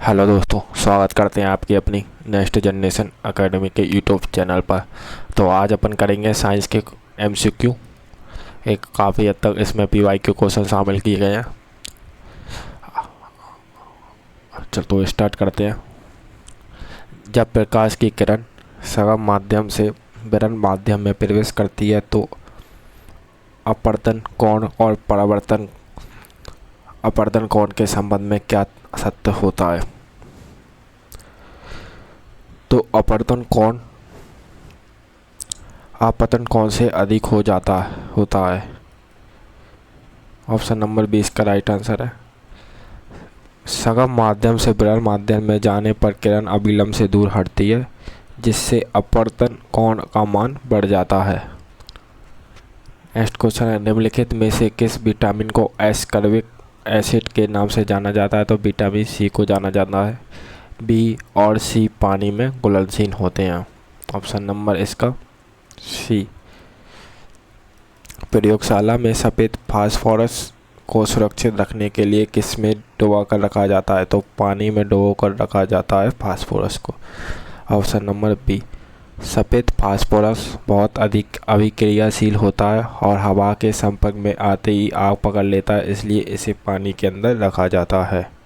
Hello दोस्तों, स्वागत करते हैं आपकी अपनी नेक्स्ट जनरेशन एकेडमी के यूट्यूब चैनल पर। तो आज अपन करेंगे साइंस के एमसीक्यू। एक काफ़ी हद तक इसमें पीवाईक्यू क्वेश्चन शामिल किए गए हैं। चल तो स्टार्ट करते हैं। जब प्रकाश की किरण सरल माध्यम से विकिरण माध्यम में प्रवेश करती है तो अपवर्तन कोण और अपवर्तन कोण के संबंध में क्या सत्य होता है। तो अपवर्तन कोण से अधिक होता है। ऑप्शन नंबर 20 का राइट आंसर है। सगम माध्यम से विकिरण माध्यम में जाने पर किरण अविलंब से दूर हटती है, जिससे अपवर्तन कोण का मान बढ़ जाता है। नेक्स्ट क्वेश्चन है, निम्नलिखित में से किस विटामिन को एस्कॉर्बिक एसिड के नाम से जाना जाता है। तो विटामिन सी को जाना जाता है। बी और सी पानी में घुलनशील होते हैं। ऑप्शन नंबर इसका सी। प्रयोगशाला में सफ़ेद फास्फोरस को सुरक्षित रखने के लिए किस में डुबो कर रखा जाता है। तो पानी में डुबो कर रखा जाता है फास्फोरस को। Option number B. सफ़ेद फास्फोरस बहुत अधिक अभिक्रियाशील होता है और हवा के संपर्क में आते ही आग पकड़ लेता है, इसलिए इसे पानी के अंदर रखा जाता है।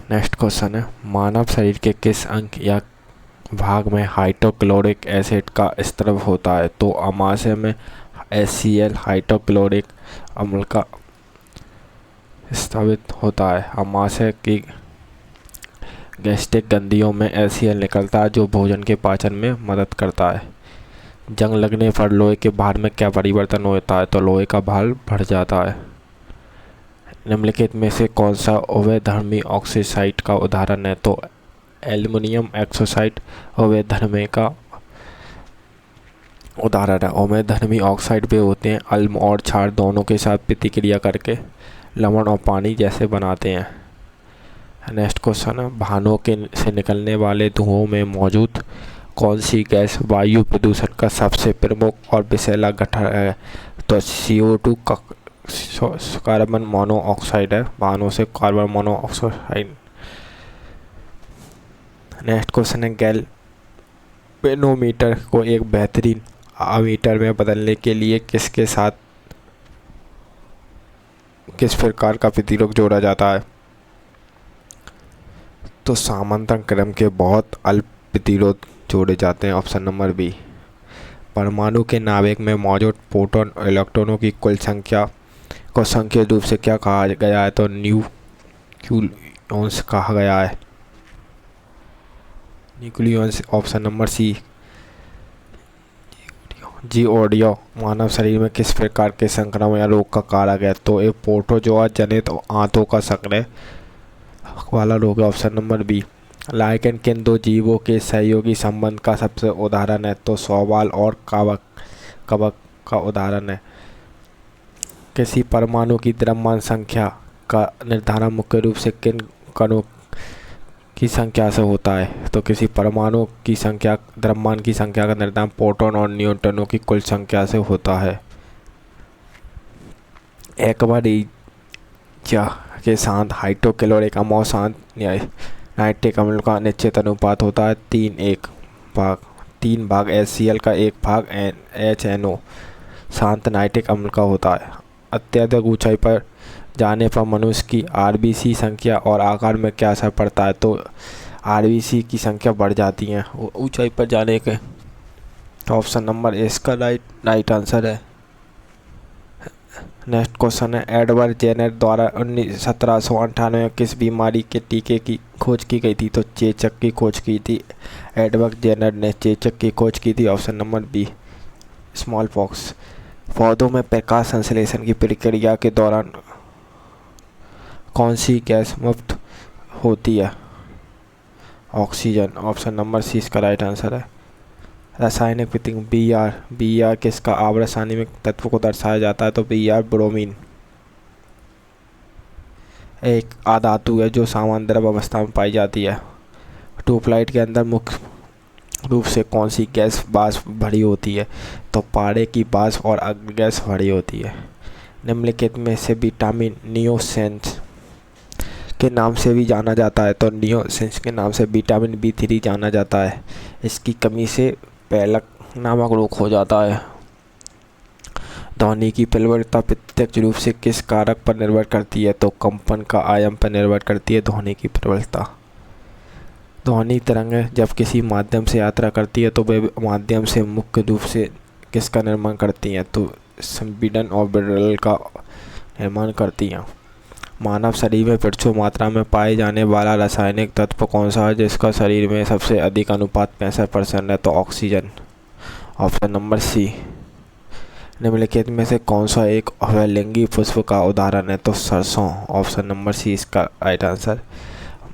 नेक्स्ट क्वेश्चन है, मानव शरीर के किस अंग या भाग में हाइड्रोक्लोरिक एसिड का स्राव होता है। तो आमाशय में HCl हाइड्रोक्लोरिक अम्ल का स्रावित होता है। आमाशय की गैस्ट्रिक ग्रंथियों में HCl निकलता है, जो भोजन के पाचन में मदद करता है। जंग लगने पर लोहे के भार में क्या परिवर्तन होता है। तो लोहे का भार बढ़ जाता है। निम्नलिखित में से कौन सा उभयधर्मी ऑक्साइड का उदाहरण है। तो एल्युमिनियम ऑक्साइड उभयधर्मी का उदाहरण है। उभयधर्मी ऑक्साइड वे होते हैं अम्ल और क्षार दोनों के साथ प्रतिक्रिया करके लवण और पानी जैसे बनाते हैं। नेक्स्ट क्वेश्चन है, वाहनों के से निकलने वाले धुओं में मौजूद कौन सी गैस वायु प्रदूषण का सबसे प्रमुख और विषैला घटक है। तो CO2 का कार्बन मोनोऑक्साइड है। वाहनों से कार्बन मोनोऑक्साइड। नेक्स्ट क्वेश्चन है, गैल्वेनोमीटर को एक बेहतरीन अमीटर में बदलने के लिए किस प्रकार का प्रतिरोध जोड़ा जाता है। तो समानांतर क्रम के बहुत अल्प प्रतिरोध जोड़े जाते हैं। Option number B. परमाणु के नाभिक में मौजूद प्रोटॉन और इलेक्ट्रॉनों की कुल संख्या को संख्यित रूप से क्या कहा गया है। तो न्यूक्लियॉन्स कहा गया है। न्यूक्लियॉन्स। Option number C. जीओडियो मानव शरीर में किस प्रकार के संक्रमण या रोग का कारक है। तो एक प्रोटोजोआ जनित आंतों का संक्रमण वाला रोग है। Option number B. लाइकेन किन दो जीवों के सहयोगी संबंध का सबसे उदाहरण है। तो शैवाल और कवक का उदाहरण है। किसी परमाणु की द्रव्यमान संख्या का निर्धारण मुख्य रूप से किन कणों की संख्या से होता है। तो किसी परमाणु की संख्या द्रव्यमान की संख्या का निर्धारण प्रोटॉन और न्यूट्रॉनों की कुल संख्या से होता है। एक्वा के साथ हाइड्रोक्लोरिक अम्ल शांत नाइट्रिक अम्ल का निश्चित अनुपात होता है 3 भाग HCl का 1 भाग HNO शांत नाइट्रिक अम्ल का होता है। अत्यधिक ऊंचाई पर जाने पर मनुष्य की RBC संख्या और आकार में क्या असर पड़ता है। तो RBC की संख्या बढ़ जाती है ऊंचाई पर जाने के। ऑप्शन नंबर इसका राइट आंसर है। नेक्स्ट क्वेश्चन है, एडवर्ड जेनर द्वारा 1798 में किस बीमारी के टीके की खोज की गई थी। तो चेचक की खोज की थी। एडवर्ड जेनर ने चेचक की खोज की थी। Option number B. Smallpox. पौधों में प्रकाश संश्लेषण की प्रक्रिया के दौरान कौन सी गैस मुक्त होती है। ऑक्सीजन। ऑप्शन नंबर सी इसका राइट आंसर है। रासायनिक प्रतिक्रिया BR किसका अरासायनिक तत्व को दर्शाया जाता है। तो BR ब्रोमीन एक अधातु है जो सामान्य द्रव अवस्था में पाई जाती है। ट्यूबलाइट के अंदर मुख्य रूप से कौन सी गैस वाष्प भरी होती है। तो पारे की वाष्प और अग्नि गैस भरी होती है। निम्नलिखित में से विटामिन नियोसेंस के नाम से भी जाना जाता है, तो नियोसिन्स के नाम से विटामिन B3 जाना जाता है। इसकी कमी से पैलक नामक रोग हो जाता है। ध्वनि की प्रबलता प्रत्यक्ष रूप से किस कारक पर निर्भर करती है? तो कंपन का आयाम पर निर्भर करती है ध्वनि की प्रबलता। ध्वनि तरंगें जब किसी माध्यम से यात्रा करती है तो वे माध्यम से मुख्य रूप से किसका निर्माण करती हैं? तो संपीड़न और विरल का निर्माण करती हैं। मानव शरीर में प्रचुर मात्रा में पाए जाने वाला रासायनिक तत्व कौन सा है जिसका शरीर में सबसे अधिक अनुपात 65% है? तो ऑक्सीजन, ऑप्शन नंबर सी। निम्नलिखित में से कौन सा एक अवलिंगी पुष्प का उदाहरण है? तो सरसों, ऑप्शन नंबर सी इसका राइट आंसर।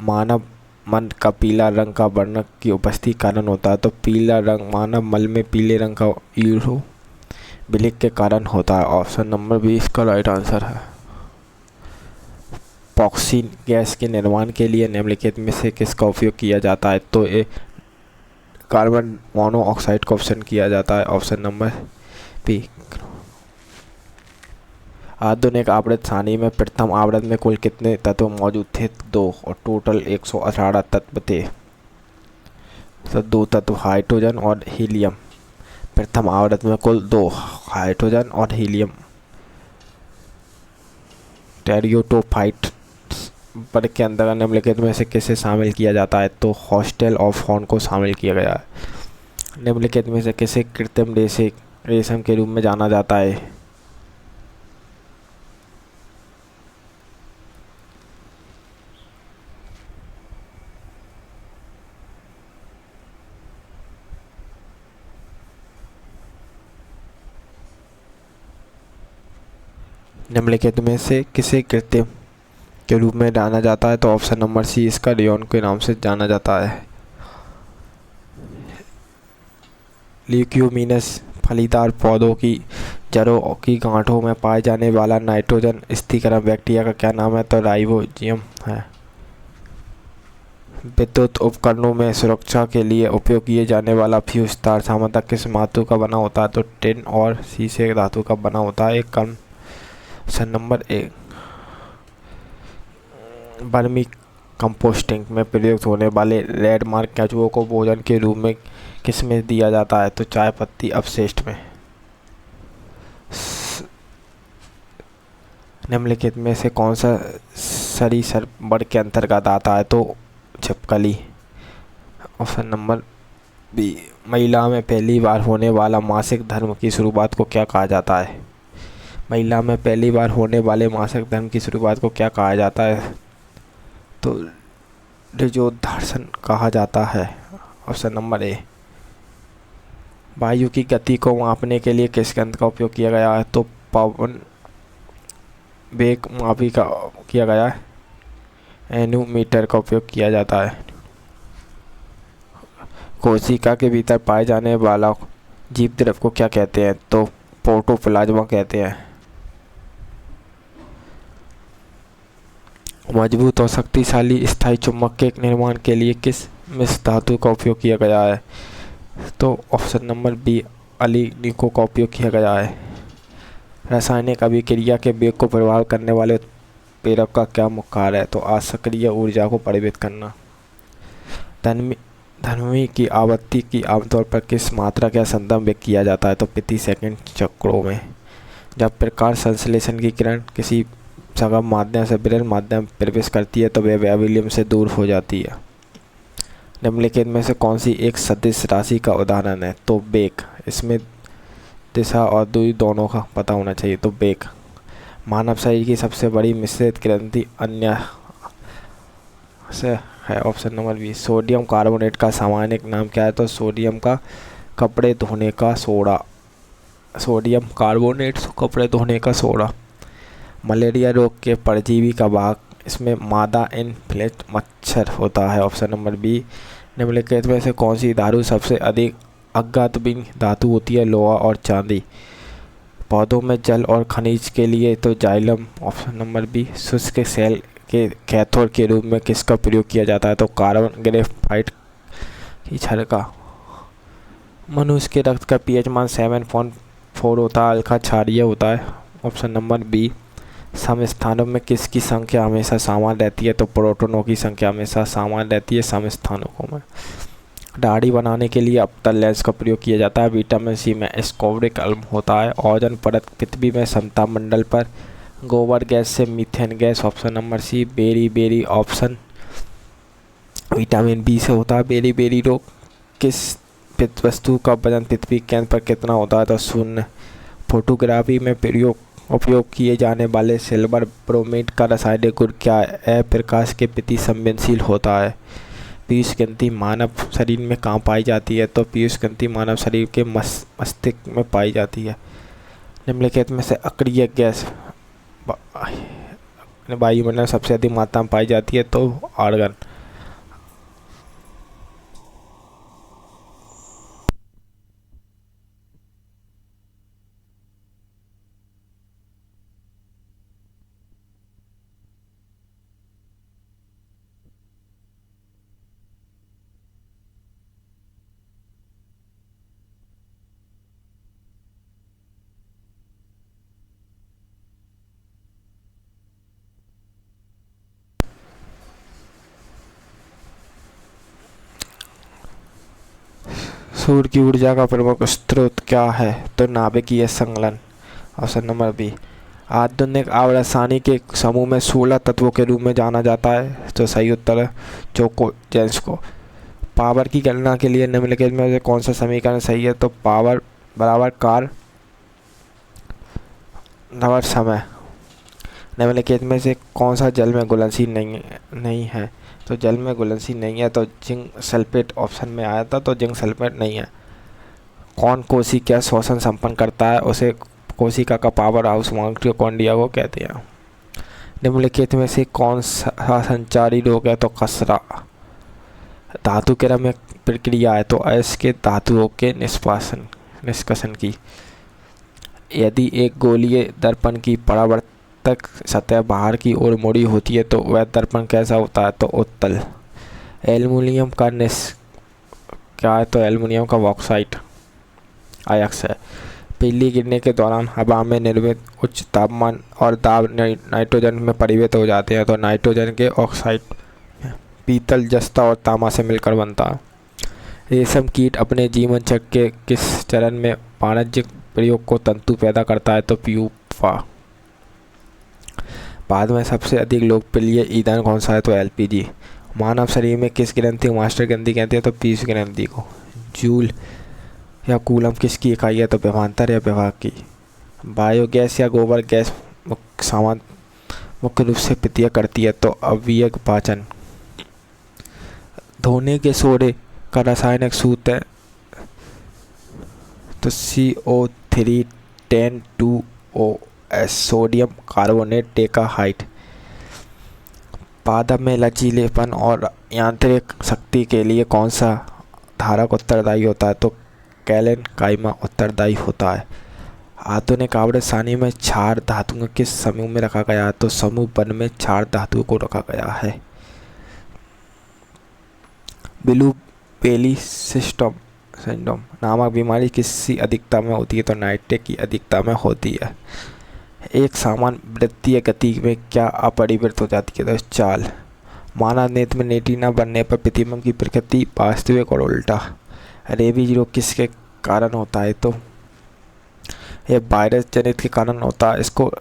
मानव मन का पीला रंग का वर्णक की उपस्थिति कारण होता है, तो पीला रंग मानव मल में पीले रंग का यूरोबिलिक के कारण होता है, ऑप्शन नंबर बी इसका राइट आंसर है। ऑक्सीजन गैस के निर्माण के लिए निम्नलिखित में से किसका उपयोग किया जाता है? तो ए कार्बन मोनोऑक्साइड का ऑप्शन किया जाता है, ऑप्शन नंबर बी। आधुनिक आवृत सारणी में प्रथम आवृत में कुल कितने तत्व मौजूद थे? 2, और टोटल 118 तत्व थे। तो 2 तत्व हाइड्रोजन और हीलियम। प्रथम आवृत में कुल 2 हाइड्रोजन और हीलियम। टेरियोटोफाइट पर के अंतर्गत निम्नलिखित में से किसे शामिल किया जाता है? तो हॉस्टेल ऑफ हॉर्न को शामिल किया गया है। निम्नलिखित में से किसे कृत्रिम रेशम के रूप में जाना जाता है? निम्नलिखित में से किसे कृत्रिम के रूप में जाना जाता है? तो ऑप्शन नंबर सी इसका रेयॉन के नाम से जाना जाता है। ल्यूक्यूमिनस फलीदार पौधों की जड़ों की गांठों में पाए जाने वाला नाइट्रोजन स्थिरीकरण बैक्टीरिया का क्या नाम है? तो राइजोबियम है। विद्युत उपकरणों में सुरक्षा के लिए उपयोग किए जाने वाला फ्यूज तार सामान्यतः किस धातु का बना होता है? तो टिन और शीशे धातु का बना होता है। एक option number A. Vermi composting में प्रयुक्त होने वाले रेड मार्क केंचुओं को भोजन के रूप में किस में दिया जाता है? तो चाय पत्ती अपशिष्ट में। निम्नलिखित में से कौन सा सरीसृप वर्ग के अंतर्गत आता है? तो छिपकली, ऑप्शन नंबर बी। महिला में पहली बार होने वाला मासिक धर्म की शुरुआत को क्या कहा जाता है? महिला में पहली बार होने वाले मासिक धर्म की शुरुआत को क्या कहा जाता है? तो ऋजोदर्शन कहा जाता है, ऑप्शन नंबर ए। वायु की गति को मापने के लिए किस यंत्र का उपयोग किया गया है? तो पवन वेग मापी का किया गया है, एनोमीटर का उपयोग किया जाता है। कोशिका के भीतर पाए जाने वाला जीव द्रव को क्या कहते हैं? तो प्रोटोप्लाज्मा कहते हैं। मजबूत और शक्तिशाली स्थायी चुंबक के निर्माण के लिए किस मिश्र धातु का उपयोग किया गया है? तो ऑप्शन नंबर बी अल्युमिनियम का उपयोग किया गया है। रासायनिक अभिक्रिया के वेग को प्रभावित करने वाले उत्प्रेरक का क्या मुख्य कार्य है? तो असक्रिय ऊर्जा को परिवर्तित करना। ध्वनि की आवृत्ति की आमतौर पर किस मात्रा के संदर्भ में किया जाता है? तो प्रति सेकंड चक्रों में। जब प्रकाश संश्लेषण की किरण किसी सघन माध्यम से विरल माध्यम प्रवेश करती है तो वह वैविलियम से दूर हो जाती है। निम्नलिखित में से कौन सी एक सदिश राशि का उदाहरण है? तो वेग। इसमें दिशा और दूरी दोनों का पता होना चाहिए, तो वेग। मानव शरीर की सबसे बड़ी मिश्रित ग्रंथि अन्य से है, option number B. Sodium carbonate का सामान्य नाम क्या है? तो सोडियम का कपड़े धोने का सोडा। सोडियम कार्बोनेट कपड़े धोने का सोडा। मलेरिया रोग के परजीवी का भाग, इसमें मादा इनफ्लुएंजा मच्छर होता है, ऑप्शन नंबर बी। निम्नलिखित में से कौन सी धातु सबसे अधिक अज्ञातबिन धातु होती है? लोहा और चांदी। पौधों में जल और खनिज के लिए तो जाइलम, ऑप्शन नंबर बी। शुष्क सेल के कैथोड के रूप में किसका प्रयोग किया जाता है? तो कार्बन ग्रेफाइट की छड़। मनुष्य के रक्त का पीएच मान 7.4 होता है, हल्का क्षारीय होता है, ऑप्शन नंबर बी। सम स्थानों में किसकी संख्या हमेशा समान रहती है? तो प्रोटॉनों की संख्या हमेशा समान रहती है सम स्थानों में। दाढ़ी बनाने के लिए अवतल लेंस का प्रयोग किया जाता है। विटामिन सी में एस्कॉर्बिक अम्ल होता है। ओजोन परत पृथ्वी में समताप मंडल पर। गोबर गैस से methane gas, option number C. Beriberi option vitamin B से होता है बेरी रोग। किस वस्तु का वजन पृथ्वी केंद्र पर कितना होता है? तो 0। फोटोग्राफी में उपयोग किए जाने वाले सिल्वर ब्रोमीड का रासायनिक गुण क्या है? प्रकाश के प्रति संवेदनशील होता है। पीयूष ग्रंथि मानव शरीर में कहाँ पाई जाती है? तो पीयूष ग्रंथि मानव शरीर के मस्तिष्क में पाई जाती है। निम्नलिखित में से अक्रिय गैस वायुमंडल में सबसे अधिक मात्रा में पाई जाती है? तो आर्गन। सूर्य की ऊर्जा का प्रमुख स्रोत क्या है? तो नाभिकीय संलयन, ऑप्शन नंबर बी। आधुनिक आवर्तसारणी के समूह में 16 तत्वों के रूप में जाना जाता है। तो सही उत्तर है चोकोजेंस को। पावर की गणना के लिए निम्नलिखित में से कौन सा समीकरण सही है? तो पावर बराबर कार बराबर समय। निम्नलिखित में से कौन सा जल में घुलनशील नहीं है? तो जल में घुलनशील नहीं है तो जिंक सल्फेट ऑप्शन में आया था, तो जिंक सल्फेट नहीं है। कौन कोशिका श्वसन संपन्न करता है? उसे कोशिका का पावर हाउस माइटोकॉन्ड्रिया को कहते हैं। निम्नलिखित में से कौन सा संचारी रोग है? तो खसरा। धातु क्रम प्रक्रिया है तो अयस्क के धातुओं के निष्कासन की। यदि एक गोलीय दर्पण की परावर्तक सतह बाहर की ओर मुड़ी होती है तो वह दर्पण कैसा होता है? तो उत्तल। एल्युमिनियम का क्या है? तो एल्युमिनियम का बॉक्साइट अयस्क है। बिजली गिरने के दौरान हवा में निर्मित उच्च तापमान और दाब नाइट्रोजन में परिवर्तित हो जाते हैं। तो नाइट्रोजन के ऑक्साइड पीतल, जस्ता और तांबा से मिलकर बनता है। रेशम कीट अपने जीवन चक्र के किस चरण में वाणिज्यिक प्रयोग को तंतु पैदा करता है? तो प्यूपा। बाद में सबसे अधिक लोकप्रिय ईंधन कौन सा है? तो एलपीजी। मानव शरीर में किस ग्रंथि को मास्टर ग्रंथि कहते हैं? तो पीयूष ग्रंथि को। जूल या कूलम किसकी इकाई है? तो विभवांतर या विभव की। बायोगैस या गोबर गैस मुख्य रूप से प्रतिक्रिया करती है? तो अव्ययीय पाचन। धोने के सोडे का रासायनिक सूत्र है? तो CO3 10 सोडियम कार्बोनेट डेकाहाइड। पादप में लचीलेपन और यांत्रिक शक्ति के लिए कौन सा धारक उत्तरदायी होता है? तो कैल्शियम काइमा उत्तरदायी होता है। आधुनिक आवर्तसारणी में क्षार धातुओं किस समूह में रखा गया है? तो समूह 1 में क्षार धातुओं को रखा गया है। ब्लू बेली सिंड्रोम नामक बीमारी किसकी अधिकता में होती है? तो नाइट्रेट की अधिकता में होती है। एक समान वृत्तीय गति में क्या अपरिवर्तित हो जाती है? तो चाल। मानव नेत्र में रेटिना बनने पर प्रतिबिंब की प्रकृति वास्तविक और उल्टा। रेबीज रोग किसके कारण होता है? तो ये वायरस जनित के कारण होता है। इसको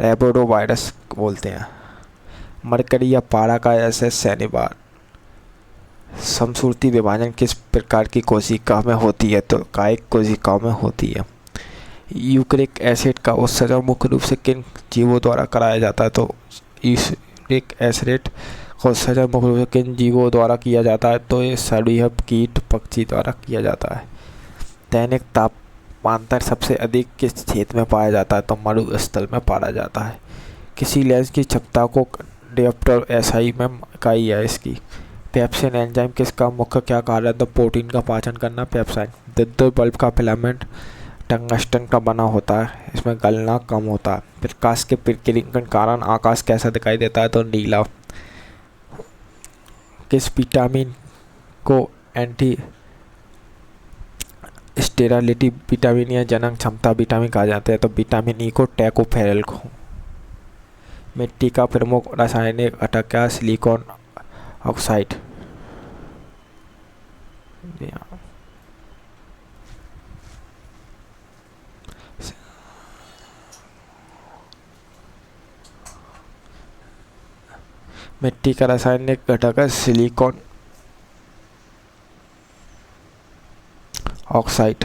रेबोडो वायरस बोलते हैं। मरकरी या पारा का ऐसे शनिवार। समसूर्ती विभाजन किस प्रकार की कोशिका में होती है? तो कायिक कोशिकाओं में होती है। यूरिक एसिड का उत्सर्जन मुख्य रूप से किन जीवों द्वारा कराया जाता है? तो यूरिक एसिड का उत्सर्जन मुख्य रूप से किन जीवों द्वारा किया जाता है? तो ये सर्वृहप कीट पक्षी द्वारा किया जाता है। दैनिक तापांतर सबसे अधिक किस क्षेत्र में पाया जाता है? तो मरुस्थल में पाया जाता है। किसी लेंस की क्षमता को डियोप्टर एसआई में इकाई है इसकी। पेप्सिन एंजाइम किसका मुख्य क्या कार्य है? तो प्रोटीन का पाचन करना पेप्साइन। विद्युत बल्ब का फिलामेंट टंगस्टन का बना होता है, इसमें गलना कम होता है। प्रकाश के विकिरण के कारण आकाश कैसा दिखाई देता है? तो नीला। किस विटामिन को एंटी स्टेरलिटी विटामिन या जनन क्षमता विटामिन कहा जाता है? तो विटामिन ई को टैकोफेरल को। मिट्टी का प्रमुख रासायनिक घटक क्या है? Silicon oxide. मिट्टी का रासायनिक घटक है सिलिकॉन ऑक्साइड।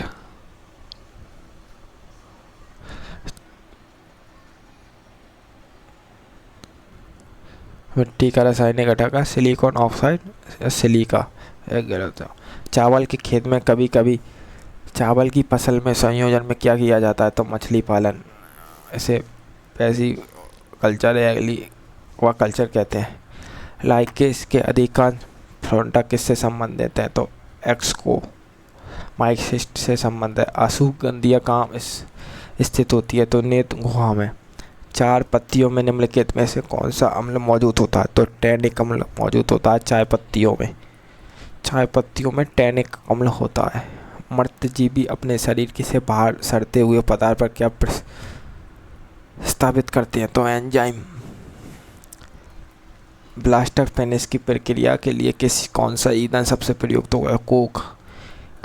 मिट्टी का रासायनिक घटक है सिलिकॉन ऑक्साइड या सिलिका। एक गलत है। चावल के खेत में कभी कभी चावल की फसल में संयोजन में क्या किया जाता है? तो मछली पालन, इसे पैसी कल्चर या एक्वा कल्चर कहते हैं। लाइकेस के अधिकांश फ्लोरा किससे संबंधित है? तो एक्सको माइसिस्ट से संबंध है। अशुगंधिया कहाँ स्थित होती है? तो नेत्र गुहा में। चार पत्तियों में निम्नलिखित में से कौन सा अम्ल मौजूद होता है? तो टैनिक अम्ल मौजूद होता है चाय पत्तियों में। चाय पत्तियों में टैनिक अम्ल होता है। मृतजीवी अपने शरीर की से बाहर सड़ते हुए पदार्थ पर क्या स्थापित करते हैं? तो एंजाइम। ब्लास्टर फेनिस की प्रक्रिया के लिए कौन सा ईंधन सबसे प्रयुक्त होगा? कोक।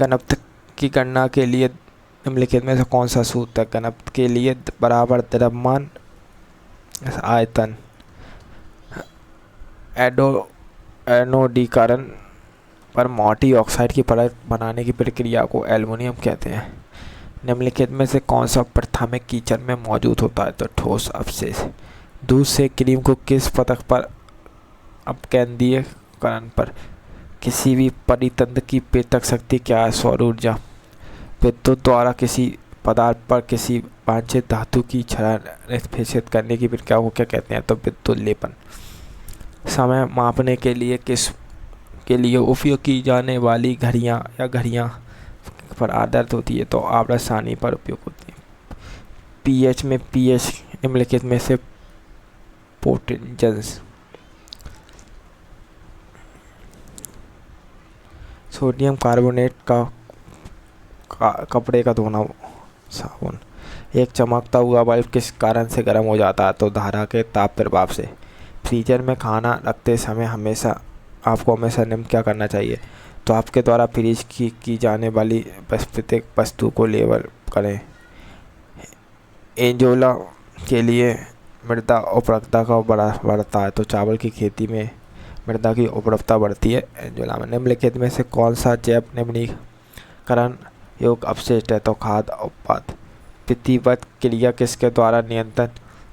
घनत्व की गणना के लिए निम्नलिखित में से कौन सा सूत्र है? घनत्व के लिए बराबर द्रव्यमान आयतन। एनोडीकरण पर मोटी ऑक्साइड की परत बनाने की प्रक्रिया को एल्युमिनियम कहते हैं। निम्नलिखित में से कौन सा प्राथमिक कीचड़ में मौजूद होता है? तो ठोस अवशेष। दूध से क्रीम को किस पथक पर अपकेंद्रीयकरण पर किसी भी परितंत्र की प्रेरक शक्ति क्या है? सौर ऊर्जा। विद्युत द्वारा किसी पदार्थ पर किसी वांछित धातु की क्षरण निष्पेषित करने की प्रक्रिया को क्या कहते हैं? तो विद्युत लेपन। समय मापने के लिए उपयोग की जाने वाली घड़ियाँ या घड़ियाँ पर आधारित होती है? तो आवर्त सारणी पर उपयोग होती है। पीएच में पीएच निम्नलिखित में से पोटेंजेंस। सोडियम कार्बोनेट का कपड़े का धोना साबुन। एक चमकता हुआ बल्ब किस कारण से गर्म हो जाता है? तो धारा के ताप प्रभाव से। फ्रीजर में खाना रखते समय आपको हमेशा निम्न क्या करना चाहिए? तो आपके द्वारा फ्रीज की जाने वाली प्रत्येक वस्तु को लेबल करें। एंजोला के लिए मृदा उपरक्ता का बढ़ता है? तो चावल की खेती में मृदा की उपरक्ता बढ़ती है एंजोला में। निम्नलिखित में से कौन सा जैव निम्नीकरण योग अपशिष्ट है? तो खाद्य उत्पाद। विधिवत क्रिया किसके द्वारा नियंत्रण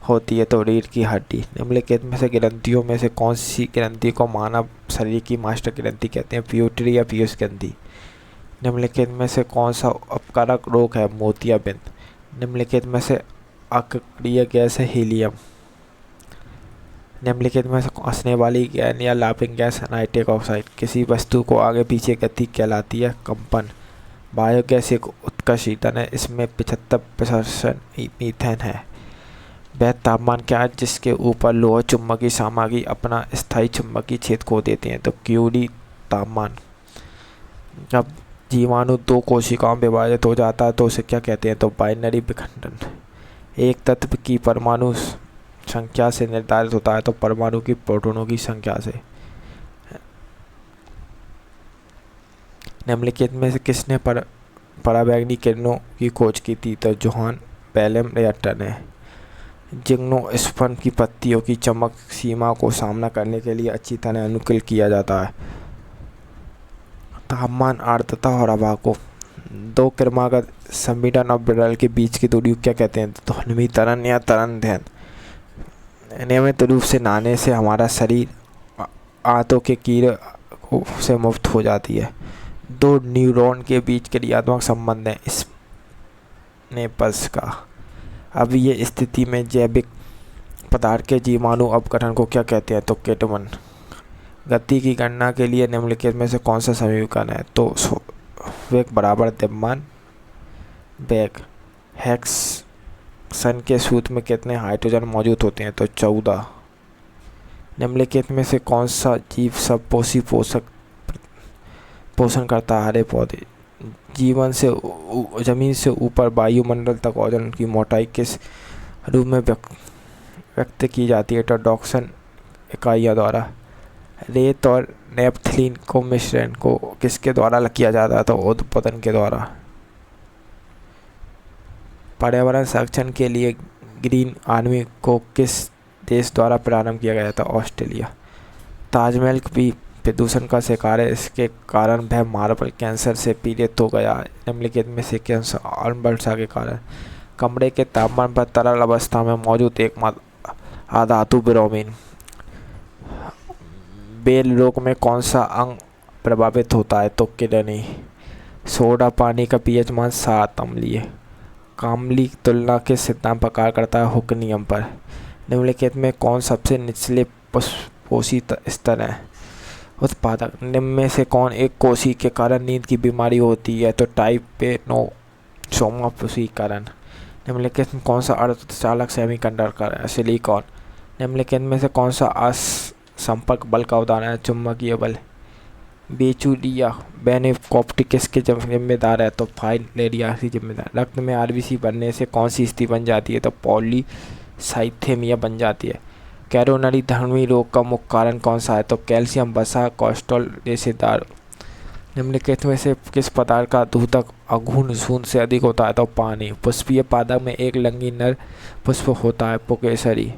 होती है? तो रीढ़ की हड्डी। निम्नलिखित में से ग्रंथियों में से कौन सी ग्रंथि को मानव शरीर की मास्टर ग्रंथि कहते हैं? पिट्यूटरी या पीयूष ग्रंथि। निम्नलिखित में से कौन सा अपकारक रोग है? मोतियाबिंद। निम्नलिखित में से अक्रिय गैस है? हीलियम। निम्नलिखित में से हंसने वाली गैस या लाफिंग गैस नाइट्रिक ऑक्साइड। किसी वस्तु को आगे पीछे गति कहलाती है कंपन। बायोगैस एक उत्कृष्ट ईंधन है, इसमें 75% मीथेन है। वह तापमान क्या है जिसके ऊपर लोह चुंबकीय सामग्री अपना स्थायी चुंबकीय छेद खो देते हैं? तो क्यूरी तापमान। जब जीवाणु दो कोशिकाओं में विभाजित हो जाता है तो उसे क्या कहते हैं? तो बाइनरी विखंडन। एक तत्व की परमाणु संख्या से निर्धारित होता है? तो परमाणु की प्रोटॉनों की संख्या से। निम्नलिखित में से किसने पराबैंगनी किरणों की खोज की थी? तो जोहान बेलम रिएक्टर ने। जिम्नोस्पर्म की पत्तियों की चमक सीमा को सामना करने के लिए अच्छी तरह अनुकूल किया जाता है। तापमान, आर्द्रता और हवा को दो क्रमागत संपीड़न और विरल के बीच की दूरी को क्या कहते हैं? तो ध्वनि तरंग या तरंग ध्यान। नियमित रूप से नहाने से हमारा शरीर आंतों के कीड़े से मुक्त हो जाती है। दो न्यूरॉन के बीच क्रियात्मक संबंध है स्नेपस का। अब ये स्थिति में जैविक पदार्थ के जीवाणु अपघटन को क्या कहते हैं? तो केटवन। गति की गणना के लिए निम्नलिखित में से कौन सा समीकरण है? तो वेग बराबर द्रव्यमान वेग। हेक्सन के सूत्र में कितने हाइड्रोजन मौजूद होते हैं? तो 14। निम्नलिखित में से कौन सा जीव सब पोषी पोषण करता है? हरे पौधे। जमीन से ऊपर वायुमंडल तक ओजोन की मोटाई किस रूप में व्यक्त की जाती है टोडॉक्सन इकाइयों द्वारा। रेत और नेपथलीन को मिश्रण को किसके द्वारा किया जाता है? तो उत्पादन के द्वारा। पर्यावरण संरक्षण के लिए ग्रीन आर्मी को किस देश द्वारा प्रारंभ किया गया था? ऑस्ट्रेलिया। ताजमहल भी प्रदूषण का शिकार है, इसके कारण वह मार्बल कैंसर से पीड़ित हो गया है। निम्नलिखित में से कैंसर और वर्षा के कारण। कमरे के तापमान पर तरल अवस्था में मौजूद एकमात्र अधातु ब्रोमीन। बेल रोग में कौन सा अंग प्रभावित होता है? तो किडनी। सोडा पानी का पीएच मान 7 अम्लीय। कामली तुलना के सिद्धांत पर कार्य करता है? हुक नियम पर। निम्नलिखित में कौन सबसे निचले पोषित स्तर है? उत्पादक। निम्न में से कौन एक कोशी के कारण नींद की बीमारी होती है? तो टाइपेनोसोमाफिसीकरण। निम्नलिखित में कौन सा अर्धचालक सेमीकंडक्टर है? सिलिकॉन। निम्नलिखित में से कौन सा असंपर्क बल का उदाहरण है? चुंबकीय बल। बेचूरिया बेनेकॉप्टिक किसके जिम्मेदार है? तो फाइलेरिया की जिम्मेदार। रक्त में आरबीसी बनने से कौन सी स्थिति बन जाती है? तो पॉलीसाइथेमिया बन जाती है। कैरोनरी धमनी रोग का मुख्य कारण कौन सा है? तो कैल्शियम, वसा, कोलेस्ट्रॉल, रेशेदार। निम्नलिखित में से किस पदार्थ का दूतक अघूर्ण शून्य से अधिक होता है? तो पानी। पुष्पीय पादप में एक लिंगी नर पुष्प होता है? पुकेसरी।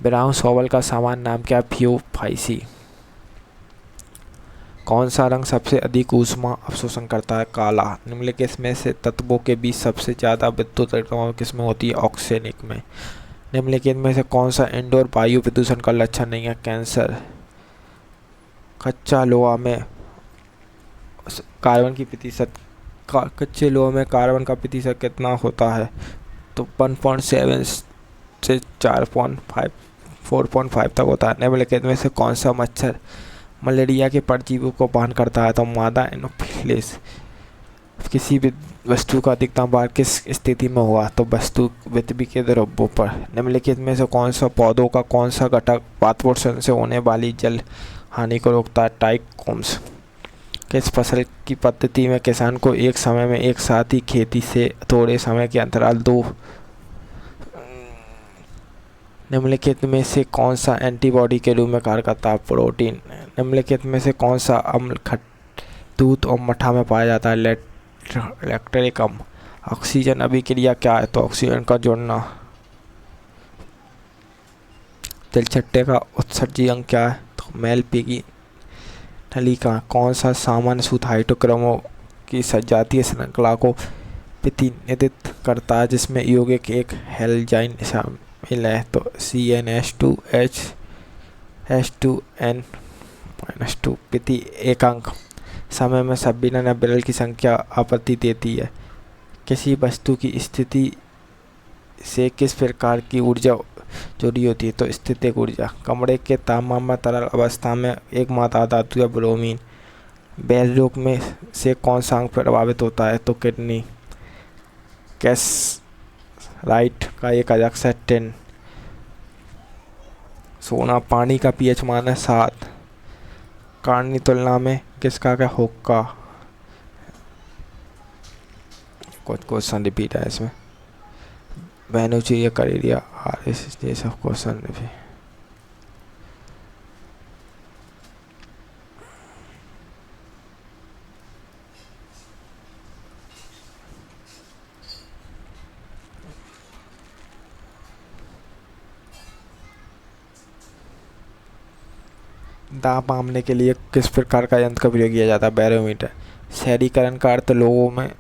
ब्राउन शॉवल का सामान्य नाम क्या है? फियोफाइसी। कौन सा रंग सबसे अधिक ऊष्मा अवशोषण करता है? काला। निम्नलिखित में से तत्वों के बीच सबसे ज़्यादा विद्युत ऋणात्मक किसमें होती है? ऑक्सेनिक में। निम्नलिखित में से कौन सा इंडोर वायु प्रदूषण का लक्षण नहीं है? कैंसर। कच्चा लोहा में कार्बन की प्रतिशत कच्चे लोहे में कार्बन का प्रतिशत कितना होता है? तो 1.7 से 4.5 तक होता है। निम्नलिखित में से कौन सा मच्छर मलेरिया के परजीवी को वहन करता है? तो मादा एनोफिलिस। किसी भी वस्तु का अधिकतम भार किस स्थिति में हुआ? तो वस्तु पृथ्वी के ध्रुवों पर। निम्नलिखित में से कौन सा पौधों का कौन सा घटक वातावरण से होने वाली जल हानि को रोकता है? ट्राइकोम्स। किस फसल की पद्धति में किसान को एक समय में एक साथ ही खेती से थोड़े समय के अंतराल 2? निम्नलिखित में से कौन सा एंटीबॉडी के रूप में कार्य करता है? प्रोटीन। निम्नलिखित में से कौन सा अम्ल दूध और मठा में पाया जाता है? लैक्टिक अम्ल। ऑक्सीजन अभिक्रिया क्या है? तो ऑक्सीजन का जुड़ना। तिलचट्टे का उत्सर्जी अंग क्या है? तो मेलपिगी नलिका। कौन सा सामान्य सूत्र हाइड्रोक्रोमो की सजातीय श्रृंखला को प्रतिनिधित्व करता है जिसमें यौगिक एक हेलोजाइन शामिल है? तो CnH2H2n-2 प्रति एकांक समय में संविलन या विरल की संख्या आपत्ति देती है। किसी वस्तु की स्थिति से किस प्रकार की ऊर्जा जुड़ी होती है? तो स्थितिक ऊर्जा। कमरे के तापमान में तरल अवस्था में एकमात्र अधातु या ब्रोमीन। बैल रोग में से कौन सा अंग प्रभावित होता है? तो किडनी। कैसराइट का एक अध्यक्ष है? टिन। सोना पानी का पीएच मान है 7। कार्बन तुलना में किसका क्या? हुक्का। कुछ क्वेश्चन रिपीट है इसमें। वेनुचुरिया करेरिया ये सब क्वेश्चन भी। दाब मापने के लिए किस प्रकार का यंत्र का प्रयोग किया जाता है? बैरोमीटर। शहरीकरण का अर्थ लोगों में